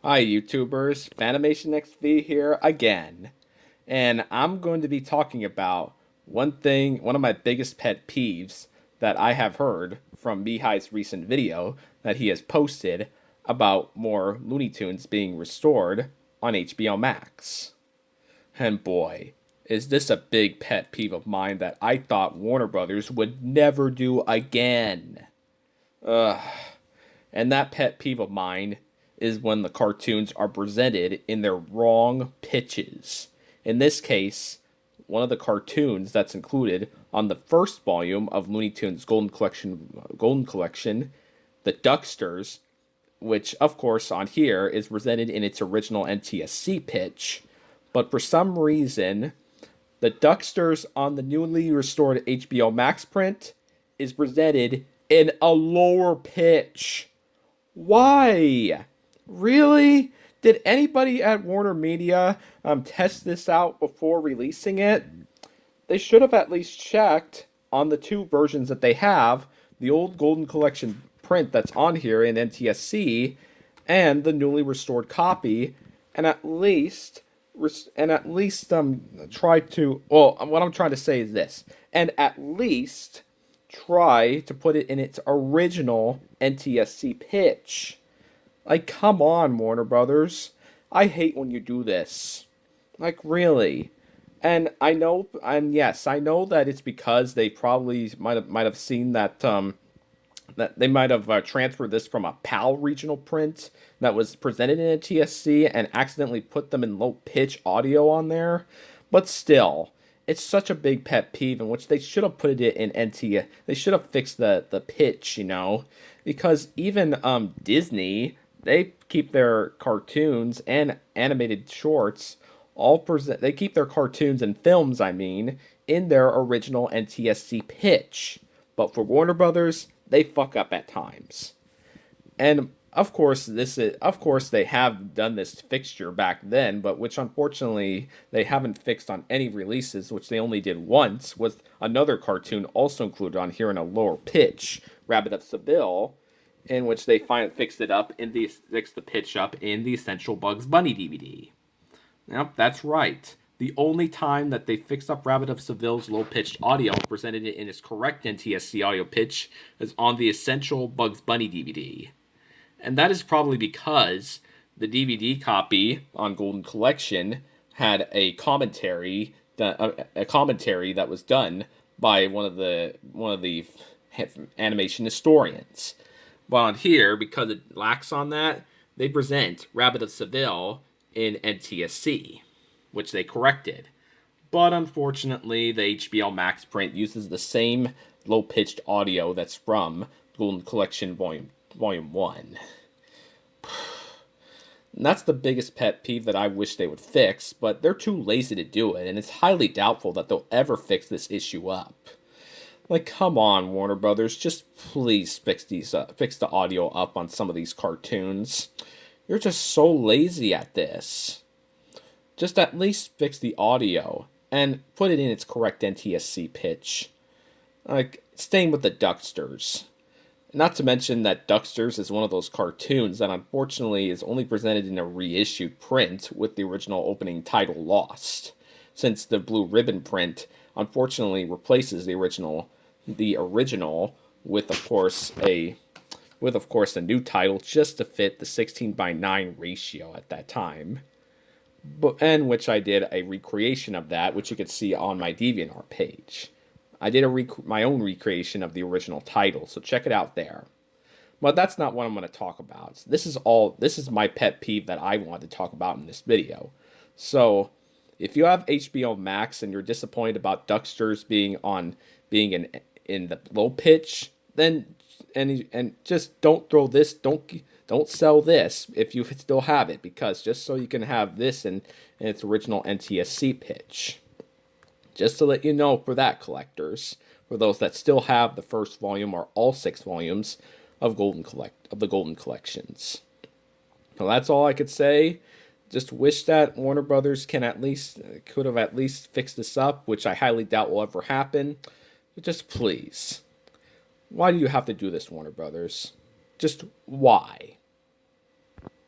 Hi YouTubers, FanimationXV here again, and I'm going to be talking about one of my biggest pet peeves that I have heard from Mihai's recent video that he has posted about more Looney Tunes being restored on HBO Max. And boy, is this a big pet peeve of mine that I thought Warner Brothers would never do again. Ugh. And that pet peeve of mine is when the cartoons are presented in their wrong pitches. In this case, one of the cartoons that's included on the first volume of Looney Tunes Golden Collection, the Ducksters, which of course on here is presented in its original NTSC pitch, but for some reason, the Ducksters on the newly restored HBO Max print is presented in a lower pitch. Why? Really? Did anybody at Warner Media test this out before releasing it? They should have at least checked on the two versions that they have, the old Golden Collection print that's on here in NTSC and the newly restored copy, and try to, well, what I'm trying to say is this, and at least try to put it in its original NTSC pitch. Like, come on, Warner Brothers. I hate when you do this. Like, really. And yes, I know that it's because they probably might have seen that they might have transferred this from a PAL regional print that was presented in a TSC and accidentally put them in low pitch audio on there. But still, it's such a big pet peeve in which they should have put it in NT. They should have fixed the pitch, because even Disney, they keep their cartoons and animated shorts they keep their cartoons and films, I mean, in their original NTSC pitch. But for Warner Brothers, they fuck up at times. And of course they have done this fixture back then, but which unfortunately they haven't fixed on any releases, which they only did once, was another cartoon also included on here in a lower pitch, Rabbit of Seville, in which they fixed it up fixed the pitch up in the Essential Bugs Bunny DVD. Yep, that's right. The only time that they fixed up Rabbit of Seville's low-pitched audio and presented it in its correct NTSC audio pitch is on the Essential Bugs Bunny DVD. And that is probably because the DVD copy on Golden Collection had a commentary that was done by one of the animation historians. But on here, because it lacks on that, they present Rabbit of Seville in NTSC, which they corrected. But unfortunately, the HBO Max print uses the same low-pitched audio that's from Golden Collection Volume 1. And that's the biggest pet peeve that I wish they would fix, but they're too lazy to do it, and it's highly doubtful that they'll ever fix this issue up. Like, come on, Warner Brothers, just please fix the audio up on some of these cartoons. You're just so lazy at this. Just at least fix the audio and put it in its correct NTSC pitch. Like, staying with the Ducksters. Not to mention that Ducksters is one of those cartoons that unfortunately is only presented in a reissued print with the original opening title lost, since the blue ribbon print unfortunately replaces the original with of course a new title just to fit the 16:9 ratio at that time. And which I did a recreation of that, which you can see on my DeviantArt page. I did my own recreation of the original title, so check it out there. But that's not what I'm going to talk about. This is my pet peeve that I want to talk about in this video. So, if you have HBO Max and you're disappointed about Ducksters being in the low pitch, then and just don't throw this, don't sell this if you still have it, because just so you can have this in its original NTSC pitch. Just to let you know, for that, collectors, for those that still have the first volume or all 6 volumes of the Golden Collections. So that's all I could say. Just wish that Warner Brothers could have at least fixed this up, which I highly doubt will ever happen. But just please, why do you have to do this, Warner Brothers? Just why?